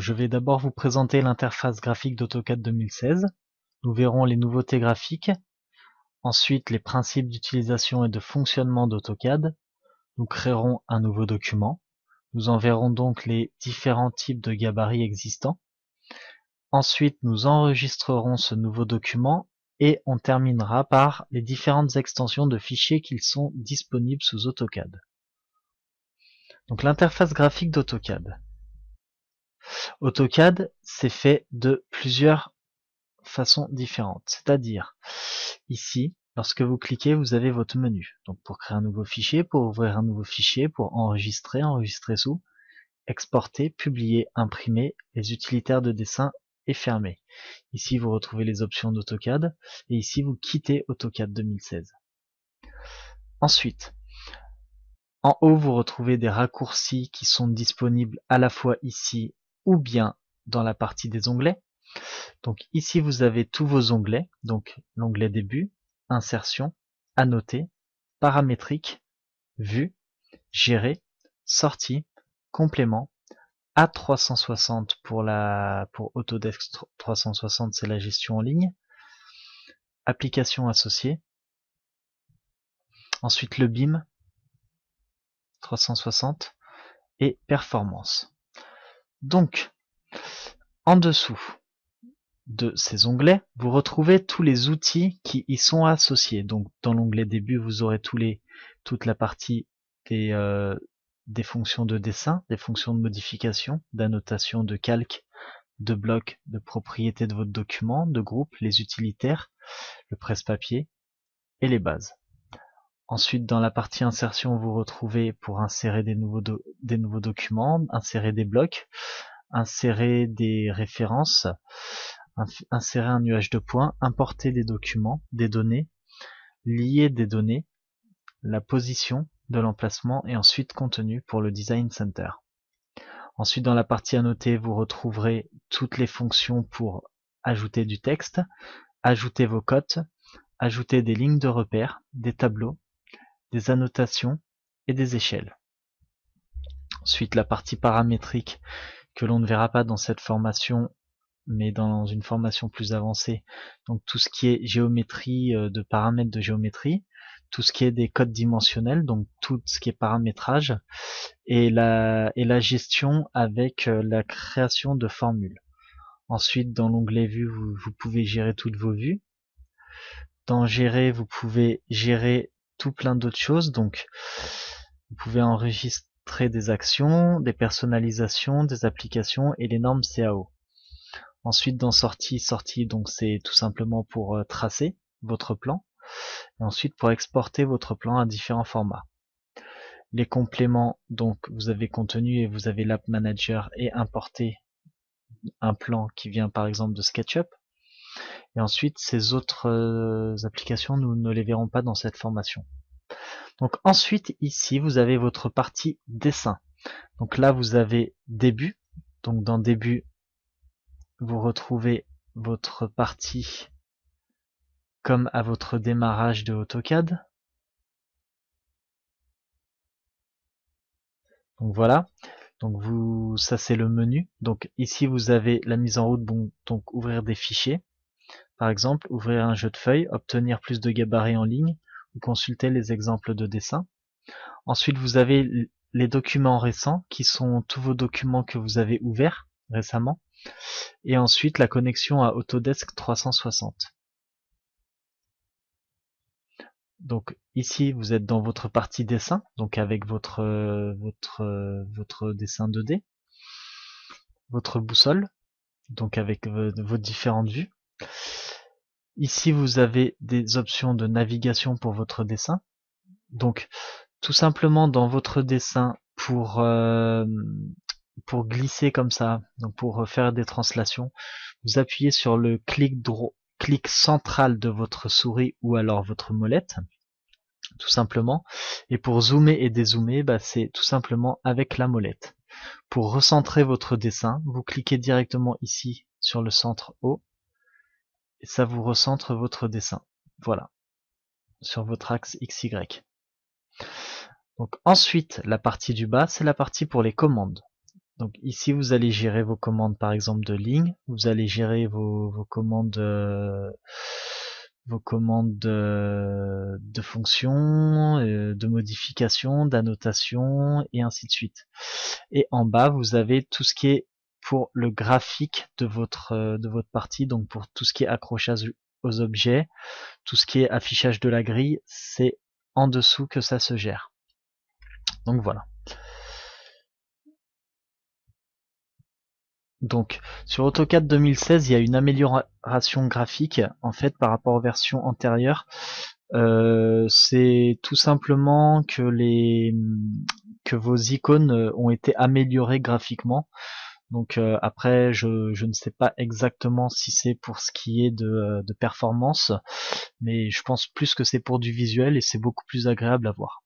je vais d'abord vous présenter l'interface graphique d'AutoCAD 2016. Nous verrons les nouveautés graphiques, ensuite les principes d'utilisation et de fonctionnement d'AutoCAD. Nous créerons un nouveau document. Nous en verrons donc les différents types de gabarits existants. Ensuite, nous enregistrerons ce nouveau document et on terminera par les différentes extensions de fichiers qui sont disponibles sous AutoCAD. Donc l'interface graphique d'AutoCAD. AutoCAD, c'est fait de plusieurs façons différentes. C'est-à-dire, ici, lorsque vous cliquez, vous avez votre menu. Donc pour créer un nouveau fichier, pour ouvrir un nouveau fichier, pour enregistrer, enregistrer sous, exporter, publier, imprimer, les utilitaires de dessin et fermer. Ici, vous retrouvez les options d'AutoCAD et ici, vous quittez AutoCAD 2016. Ensuite, en haut, vous retrouvez des raccourcis qui sont disponibles à la fois ici ou bien dans la partie des onglets. Donc ici, vous avez tous vos onglets, donc l'onglet début, insertion, annoter, paramétrique, vue, gérer, sortie, complément, A360 pour Autodesk 360, c'est la gestion en ligne, application associée, ensuite le BIM 360 et performance. Donc, en dessous de ces onglets, vous retrouvez tous les outils qui y sont associés. Donc, dans l'onglet début, vous aurez toute la partie des fonctions de dessin, des fonctions de modification, d'annotation, de calque, de bloc, de propriété de votre document, de groupe, les utilitaires, le presse-papier et les bases. Ensuite, dans la partie insertion, vous retrouvez pour insérer des nouveaux documents, insérer des blocs, insérer des références, insérer un nuage de points, importer des documents, des données, lier des données, la position de l'emplacement et ensuite contenu pour le Design Center. Ensuite, dans la partie annoter, vous retrouverez toutes les fonctions pour ajouter du texte, ajouter vos cotes, ajouter des lignes de repère, des tableaux, des annotations et des échelles. Ensuite, la partie paramétrique que l'on ne verra pas dans cette formation, mais dans une formation plus avancée. Donc tout ce qui est géométrie, de paramètres de géométrie, tout ce qui est des codes dimensionnels, donc tout ce qui est paramétrage, et la gestion avec la création de formules. Ensuite, dans l'onglet vue, vous pouvez gérer toutes vos vues. Dans gérer, vous pouvez gérer tout plein d'autres choses, donc vous pouvez enregistrer des actions, des personnalisations, des applications et les normes CAO. Ensuite, dans sortie, donc c'est tout simplement pour tracer votre plan. Et ensuite, pour exporter votre plan à différents formats. Les compléments, donc vous avez contenu et vous avez l'App Manager et importer un plan qui vient par exemple de SketchUp. Et ensuite, ces autres applications, nous ne les verrons pas dans cette formation. Donc ensuite, ici, vous avez votre partie dessin. Donc là, vous avez début. Donc dans début, vous retrouvez votre partie comme à votre démarrage de AutoCAD. Donc voilà. Donc ça c'est le menu. Donc ici vous avez la mise en route, donc ouvrir des fichiers. Par exemple, ouvrir un jeu de feuilles, obtenir plus de gabarits en ligne, ou consulter les exemples de dessin. Ensuite vous avez les documents récents, qui sont tous vos documents que vous avez ouverts récemment. Et ensuite la connexion à Autodesk 360. Donc ici vous êtes dans votre partie dessin, donc avec votre dessin 2D, votre boussole, donc avec vos différentes vues. Ici vous avez des options de navigation pour votre dessin. Donc tout simplement dans votre dessin pour glisser comme ça, donc pour faire des translations, vous appuyez sur le clic central de votre souris ou alors votre molette, tout simplement. Et pour zoomer et dézoomer, c'est tout simplement avec la molette. Pour recentrer votre dessin, vous cliquez directement ici sur le centre haut et ça vous recentre votre dessin. Voilà, sur votre axe XY. Donc ensuite, la partie du bas, c'est la partie pour les commandes. Donc ici, vous allez gérer vos commandes, par exemple, de ligne. Vous allez gérer vos commandes, de fonctions, de modifications, d'annotation, et ainsi de suite. Et en bas, vous avez tout ce qui est pour le graphique de votre partie, donc pour tout ce qui est accrochage aux objets, tout ce qui est affichage de la grille, c'est en dessous que ça se gère. Donc voilà. Donc sur AutoCAD 2016, il y a une amélioration graphique en fait par rapport aux versions antérieures. C'est tout simplement que vos icônes ont été améliorées graphiquement. Donc après, je ne sais pas exactement si c'est pour ce qui est de performance, mais je pense plus que c'est pour du visuel et c'est beaucoup plus agréable à voir.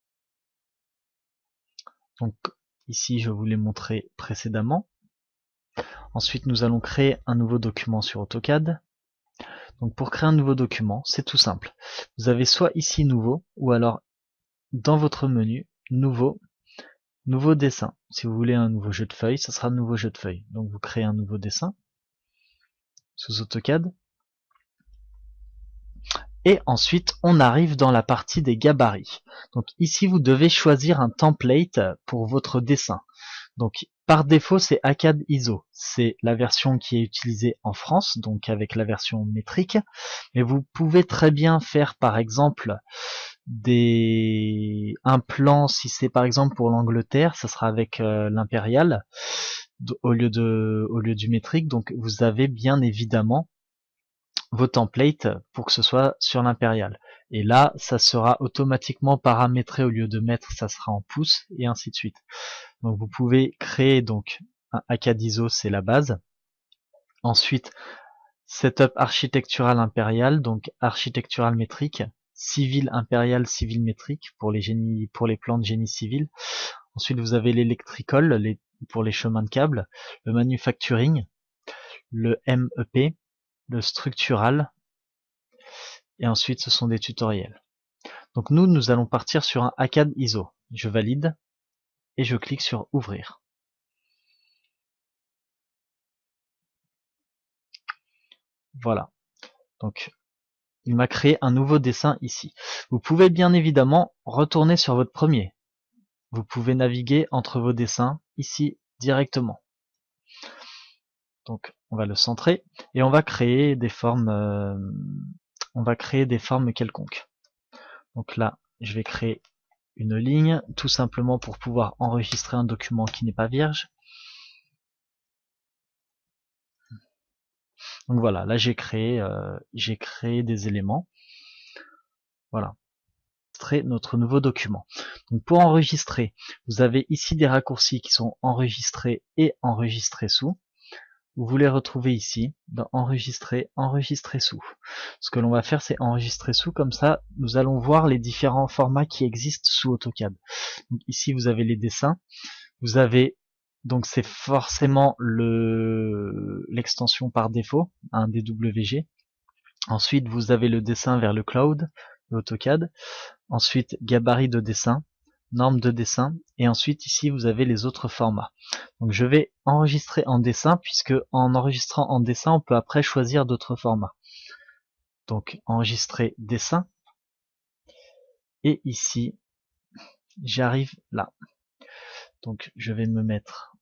Donc ici, je vous l'ai montré précédemment. Ensuite, nous allons créer un nouveau document sur AutoCAD. Donc pour créer un nouveau document, c'est tout simple. Vous avez soit ici nouveau, ou alors dans votre menu, nouveau, nouveau dessin. Si vous voulez un nouveau jeu de feuilles, ça sera un nouveau jeu de feuilles. Donc vous créez un nouveau dessin sous AutoCAD. Et ensuite, on arrive dans la partie des gabarits. Donc ici, vous devez choisir un template pour votre dessin. Donc par défaut, c'est ACAD ISO. C'est la version qui est utilisée en France, donc avec la version métrique. Mais vous pouvez très bien faire, par exemple, un plan, si c'est par exemple pour l'Angleterre, ça sera avec l'impérial au lieu du métrique. Donc vous avez bien évidemment vos templates pour que ce soit sur l'impérial. Et là, ça sera automatiquement paramétré, au lieu de mettre, ça sera en pouces, et ainsi de suite. Donc vous pouvez créer donc un ACAD ISO, c'est la base. Ensuite, setup architectural impérial, donc architectural métrique, civil impérial, civil métrique pour les plans de génie civil. Ensuite, vous avez l'électrical pour les chemins de câbles, le manufacturing, le MEP, le structural, et ensuite ce sont des tutoriels. Donc nous allons partir sur un ACAD ISO. Je valide et je clique sur ouvrir. Voilà. Donc il m'a créé un nouveau dessin ici. Vous pouvez bien évidemment retourner sur votre premier. Vous pouvez naviguer entre vos dessins ici directement. Donc on va le centrer et on va créer des formes quelconques. Donc là, je vais créer une ligne tout simplement pour pouvoir enregistrer un document qui n'est pas vierge. Donc voilà, là j'ai créé des éléments. Voilà. Notre nouveau document. Donc pour enregistrer, vous avez ici des raccourcis qui sont enregistrés et enregistrés sous. Vous voulez retrouver ici dans enregistrer, enregistrer sous. Ce que l'on va faire, c'est enregistrer sous, comme ça nous allons voir les différents formats qui existent sous AutoCAD. Donc ici vous avez les dessins, vous avez donc c'est forcément l'extension par défaut, un DWG. Ensuite vous avez le dessin vers le cloud, AutoCAD. Ensuite gabarit de dessin, norme de dessin, et ensuite ici vous avez les autres formats. Donc je vais enregistrer en dessin, puisque en enregistrant en dessin on peut après choisir d'autres formats. Donc enregistrer dessin, et ici j'arrive là. Donc je vais me mettre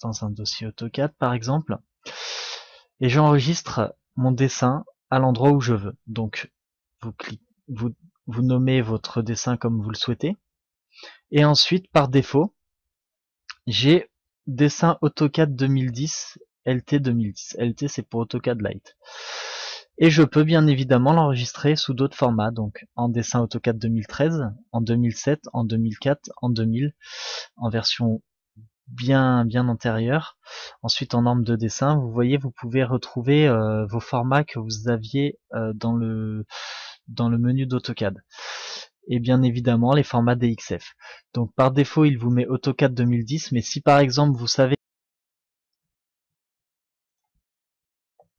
dans un dossier AutoCAD par exemple, et j'enregistre mon dessin à l'endroit où je veux. Donc vous nommez votre dessin comme vous le souhaitez, et ensuite par défaut j'ai dessin AutoCAD 2010, LT 2010. LT c'est pour AutoCAD Lite. Et je peux bien évidemment l'enregistrer sous d'autres formats, donc en dessin AutoCAD 2013, en 2007, en 2004, en 2000, en version bien antérieure. Ensuite en norme de dessin, vous voyez, vous pouvez retrouver vos formats que vous aviez dans le menu d'AutoCAD. Et bien évidemment les formats DXF. Donc par défaut il vous met AutoCAD 2010, mais si par exemple vous savez,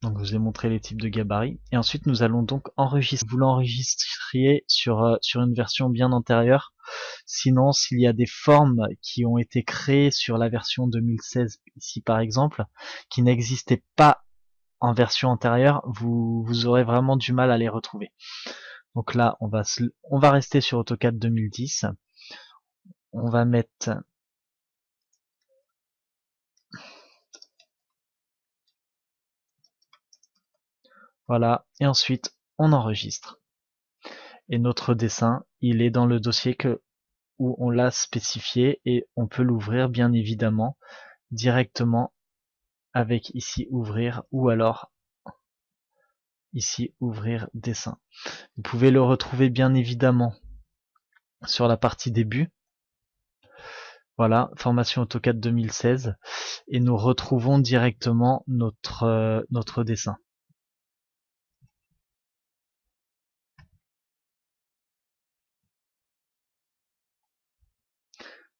donc je vous ai montré les types de gabarits, et ensuite nous allons donc enregistrer. Vous l'enregistriez sur une version bien antérieure, Sinon, s'il y a des formes qui ont été créées sur la version 2016, ici par exemple, qui n'existaient pas en version antérieure, vous aurez vraiment du mal à les retrouver. Donc là, on va rester sur AutoCAD 2010. On va mettre voilà, et ensuite on enregistre. Et notre dessin, il est dans le dossier où on l'a spécifié et on peut l'ouvrir bien évidemment directement avec ici ouvrir ou alors ici ouvrir dessin. Vous pouvez le retrouver bien évidemment sur la partie début. Voilà, formation AutoCAD 2016 et nous retrouvons directement notre dessin.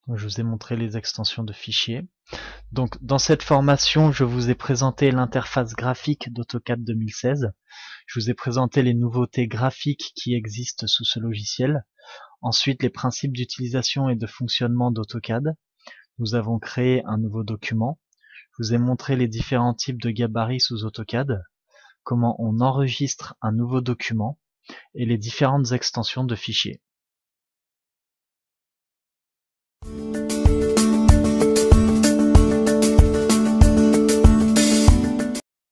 Donc, je vous ai montré les extensions de fichiers. Donc dans cette formation, je vous ai présenté l'interface graphique d'AutoCAD 2016. Je vous ai présenté les nouveautés graphiques qui existent sous ce logiciel. Ensuite, les principes d'utilisation et de fonctionnement d'AutoCAD. Nous avons créé un nouveau document. Je vous ai montré les différents types de gabarits sous AutoCAD, comment on enregistre un nouveau document et les différentes extensions de fichiers.